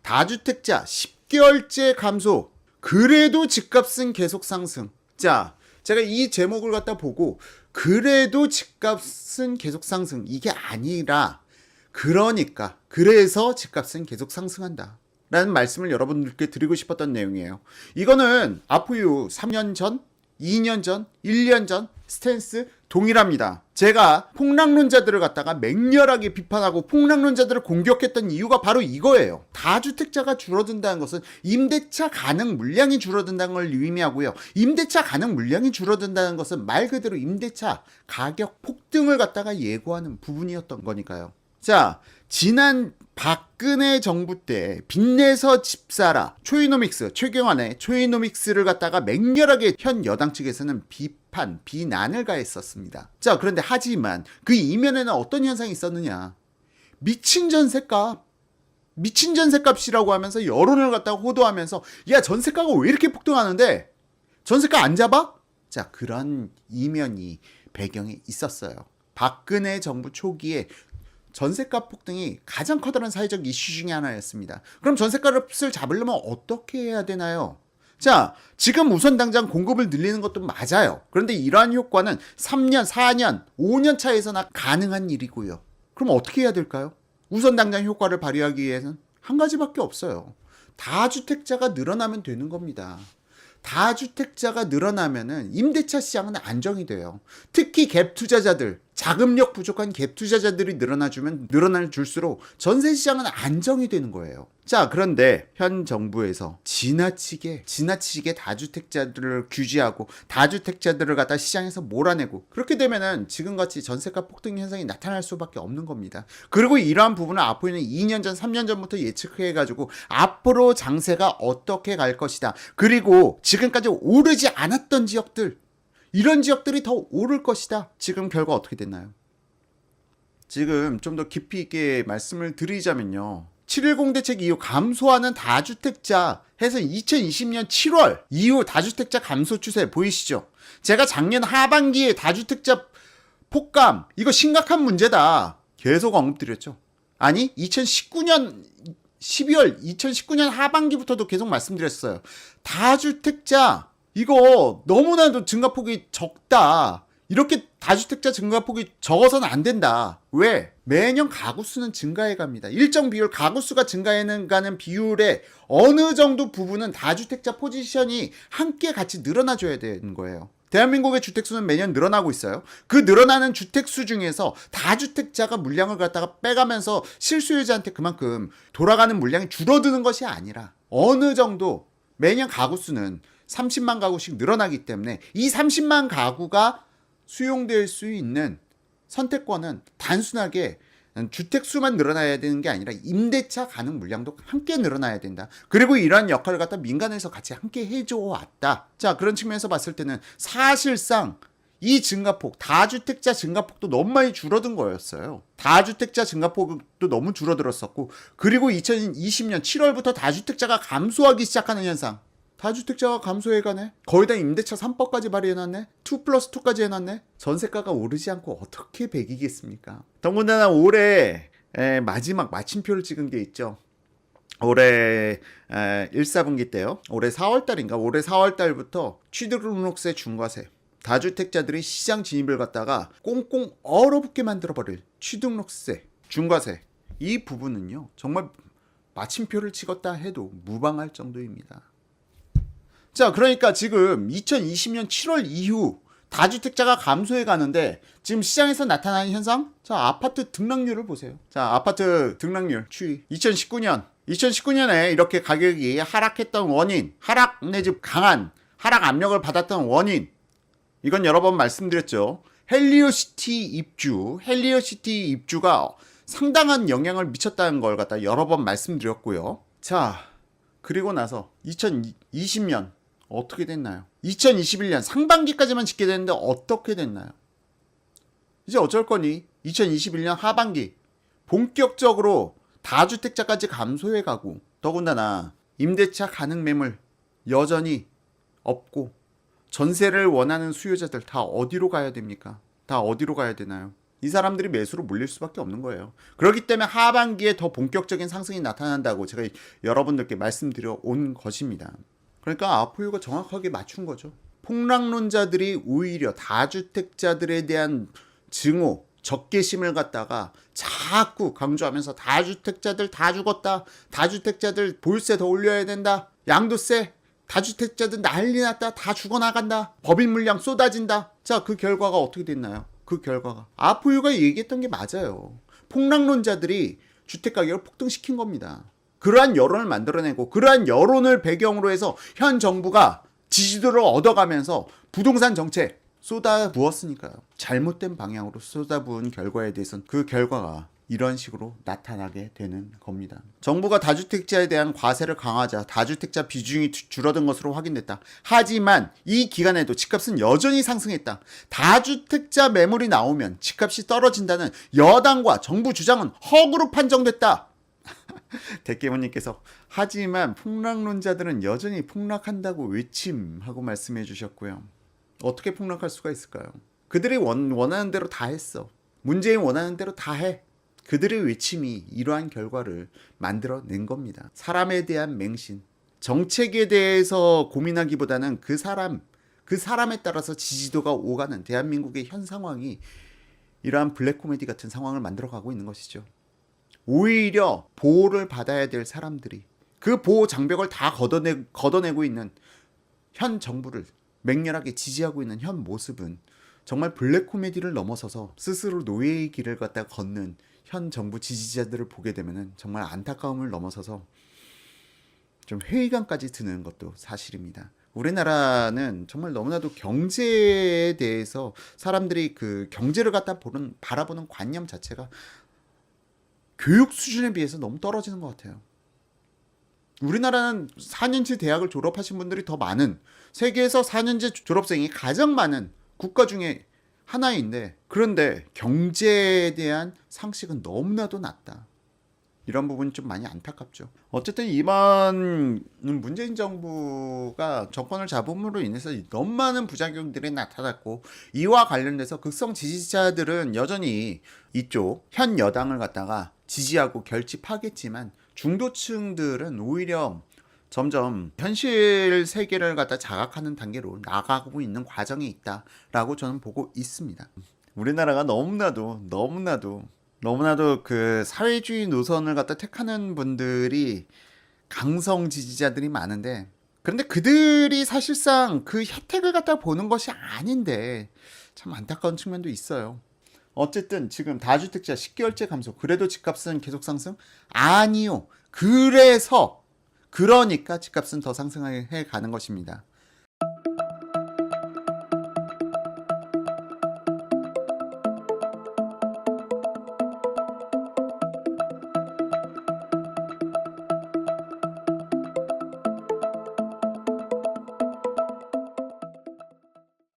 다주택자 10개월째 감소. 그래도 집값은 계속 상승. 자, 제가 이 제목을 갖다 보고 그래도 집값은 계속 상승. 이게 아니라 그래서 집값은 계속 상승한다 라는 말씀을 여러분들께 드리고 싶었던 내용이에요. 이거는 아포유 3년 전, 2년 전, 1년 전 스탠스 동일합니다. 제가 폭락론자들을 갖다가 맹렬하게 비판하고 폭락론자들을 공격했던 이유가 바로 이거예요. 다주택자가 줄어든다는 것은 임대차 가능 물량이 줄어든다는 걸 의미하고요. 임대차 가능 물량이 줄어든다는 것은 말 그대로 임대차 가격 폭등을 갖다가 예고하는 부분이었던 거니까요. 자, 지난 박근혜 정부 때 빚내서 집사라 초이노믹스, 최경환의 초이노믹스를 갖다가 맹렬하게 현 여당 측에서는 비난을 가했었습니다. 자, 그런데 하지만 그 이면에는 어떤 현상이 있었느냐. 미친 전셋값이라고 하면서 여론을 갖다가 호도하면서 야, 전셋가가 왜 이렇게 폭등하는데 전셋가 안 잡아? 자, 그런 이면이 배경에 있었어요. 박근혜 정부 초기에 전셋값 폭등이 가장 커다란 사회적 이슈 중에 하나였습니다. 그럼 전셋값을 잡으려면 어떻게 해야 되나요? 자, 지금 우선 당장 공급을 늘리는 것도 맞아요. 그런데 이러한 효과는 3년, 4년, 5년 차에서나 가능한 일이고요. 그럼 어떻게 해야 될까요? 우선 당장 효과를 발휘하기 위해서는 한 가지밖에 없어요. 다주택자가 늘어나면 되는 겁니다. 다주택자가 늘어나면은 임대차 시장은 안정이 돼요. 특히 갭 투자자들, 자금력 부족한 갭 투자자들이 늘어날수록 전세 시장은 안정이 되는 거예요. 자, 그런데 현 정부에서 지나치게 다주택자들을 규제하고 다주택자들을 갖다 시장에서 몰아내고 그렇게 되면은 지금같이 전세가 폭등 현상이 나타날 수밖에 없는 겁니다. 그리고 이러한 부분을 앞으로는 2년 전, 3년 전부터 예측해가지고 앞으로 장세가 어떻게 갈 것이다. 그리고 지금까지 오르지 않았던 지역들, 이런 지역들이 더 오를 것이다. 지금 결과 어떻게 됐나요? 지금 좀 더 깊이 있게 말씀을 드리자면요. 7.10 대책 이후 감소하는 다주택자 해서 2020년 7월 이후 다주택자 감소 추세 보이시죠? 제가 작년 하반기에 다주택자 폭감 이거 심각한 문제다 계속 언급드렸죠. 아니 2019년 12월 2019년 하반기부터도 계속 말씀드렸어요. 다주택자 이거 너무나도 증가폭이 적다. 이렇게 다주택자 증가폭이 적어서는 안 된다. 왜? 매년 가구 수는 증가해 갑니다. 일정 비율 가구 수가 증가해 가는 비율의 어느 정도 부분은 다주택자 포지션이 함께 같이 늘어나줘야 되는 거예요. 대한민국의 주택수는 매년 늘어나고 있어요. 그 늘어나는 주택수 중에서 다주택자가 물량을 갖다가 빼가면서 실수요자한테 그만큼 돌아가는 물량이 줄어드는 것이 아니라 어느 정도 매년 가구 수는 30만 가구씩 늘어나기 때문에 이 30만 가구가 수용될 수 있는 선택권은 단순하게 주택수만 늘어나야 되는 게 아니라 임대차 가능 물량도 함께 늘어나야 된다. 그리고 이러한 역할을 갖다 민간에서 같이 함께 해줘 왔다. 자, 그런 측면에서 봤을 때는 사실상 이 증가폭, 다주택자 증가폭도 너무 많이 줄어든 거였어요. 다주택자 증가폭도 너무 줄어들었었고, 그리고 2020년 7월부터 다주택자가 감소하기 시작하는 현상. 다주택자가 감소해가네. 거의 다 임대차 3법까지 발의해놨네. 2+2까지 해놨네. 전세가가 오르지 않고 어떻게 배기겠습니까? 더군다나 올해 마지막 마침표를 찍은 게 있죠. 올해 1사분기 때요. 올해 4월달인가? 올해 4월달부터 취득등록세 중과세, 다주택자들이 시장 진입을 갖다가 꽁꽁 얼어붙게 만들어버릴 취득등록세 중과세, 이 부분은요 정말 마침표를 찍었다 해도 무방할 정도입니다. 자, 그러니까 지금 2020년 7월 이후 다주택자가 감소해 가는데 지금 시장에서 나타나는 현상? 자, 아파트 등락률을 보세요. 자, 아파트 등락률 추이. 2019년에 이렇게 가격이 하락했던 원인, 하락 내지 강한 하락 압력을 받았던 원인, 이건 여러 번 말씀드렸죠. 헬리오시티 입주가 상당한 영향을 미쳤다는 걸 갖다 여러 번 말씀드렸고요. 자, 그리고 나서 2020년 어떻게 됐나요? 2021년 상반기까지만 짓게 됐는데 어떻게 됐나요? 이제 어쩔 거니? 2021년 하반기 본격적으로 다주택자까지 감소해가고, 더군다나 임대차 가능 매물 여전히 없고 전세를 원하는 수요자들 다 어디로 가야 됩니까? 다 어디로 가야 되나요? 이 사람들이 매수로 몰릴 수밖에 없는 거예요. 그렇기 때문에 하반기에 더 본격적인 상승이 나타난다고 제가 여러분들께 말씀드려 온 것입니다. 그러니까 아포유가 정확하게 맞춘 거죠. 폭락론자들이 오히려 다주택자들에 대한 증오, 적개심을 갖다가 자꾸 강조하면서 다주택자들 다 죽었다. 다주택자들 보유세 더 올려야 된다. 양도세. 다주택자들 난리 났다. 다 죽어나간다. 법인 물량 쏟아진다. 자, 그 결과가 어떻게 됐나요? 그 결과가 아포유가 얘기했던 게 맞아요. 폭락론자들이 주택가격을 폭등시킨 겁니다. 그러한 여론을 만들어내고 그러한 여론을 배경으로 해서 현 정부가 지지도를 얻어가면서 부동산 정책 쏟아부었으니까요. 잘못된 방향으로 쏟아부은 결과에 대해서는 그 결과가 이런 식으로 나타나게 되는 겁니다. 정부가 다주택자에 대한 과세를 강화하자 다주택자 비중이 줄어든 것으로 확인됐다. 하지만 이 기간에도 집값은 여전히 상승했다. 다주택자 매물이 나오면 집값이 떨어진다는 여당과 정부 주장은 허구로 판정됐다. 대깨모님께서 하지만 폭락론자들은 여전히 폭락한다고 외침하고 말씀해 주셨고요. 어떻게 폭락할 수가 있을까요? 그들이 원하는 대로 다 했어. 문재인 원하는 대로 다 해. 그들의 외침이 이러한 결과를 만들어낸 겁니다. 사람에 대한 맹신, 정책에 대해서 고민하기보다는 그 사람에 따라서 지지도가 오가는 대한민국의 현 상황이 이러한 블랙 코미디 같은 상황을 만들어가고 있는 것이죠. 오히려 보호를 받아야 될 사람들이 그 보호 장벽을 다 걷어내고 있는 현 정부를 맹렬하게 지지하고 있는 현 모습은 정말 블랙 코미디를 넘어서서 스스로 노예의 길을 갖다 걷는 현 정부 지지자들을 보게 되면은 정말 안타까움을 넘어서서 좀 회의감까지 드는 것도 사실입니다. 우리나라는 정말 너무나도 경제에 대해서 사람들이 그 경제를 갖다 바라보는 관념 자체가 교육 수준에 비해서 너무 떨어지는 것 같아요. 우리나라는 4년제 대학을 졸업하신 분들이 더 많은, 세계에서 4년제 졸업생이 가장 많은 국가 중에 하나인데, 그런데 경제에 대한 상식은 너무나도 낮다. 이런 부분이 좀 많이 안타깝죠. 어쨌든 이번 문재인 정부가 정권을 잡음으로 인해서 너무 많은 부작용들이 나타났고, 이와 관련돼서 극성 지지자들은 여전히 이쪽 현 여당을 갖다가 지지하고 결집하겠지만, 중도층들은 오히려 점점 현실 세계를 갖다 자각하는 단계로 나가고 있는 과정에 있다라고 저는 보고 있습니다. 우리나라가 너무나도 그 사회주의 노선을 갖다 택하는 분들이 강성 지지자들이 많은데, 그런데 그들이 사실상 그 혜택을 갖다 보는 것이 아닌데 참 안타까운 측면도 있어요. 어쨌든 지금 다주택자 10개월째 감소, 그래도 집값은 계속 상승? 아니요. 그러니까 집값은 더 상승해 가는 것입니다.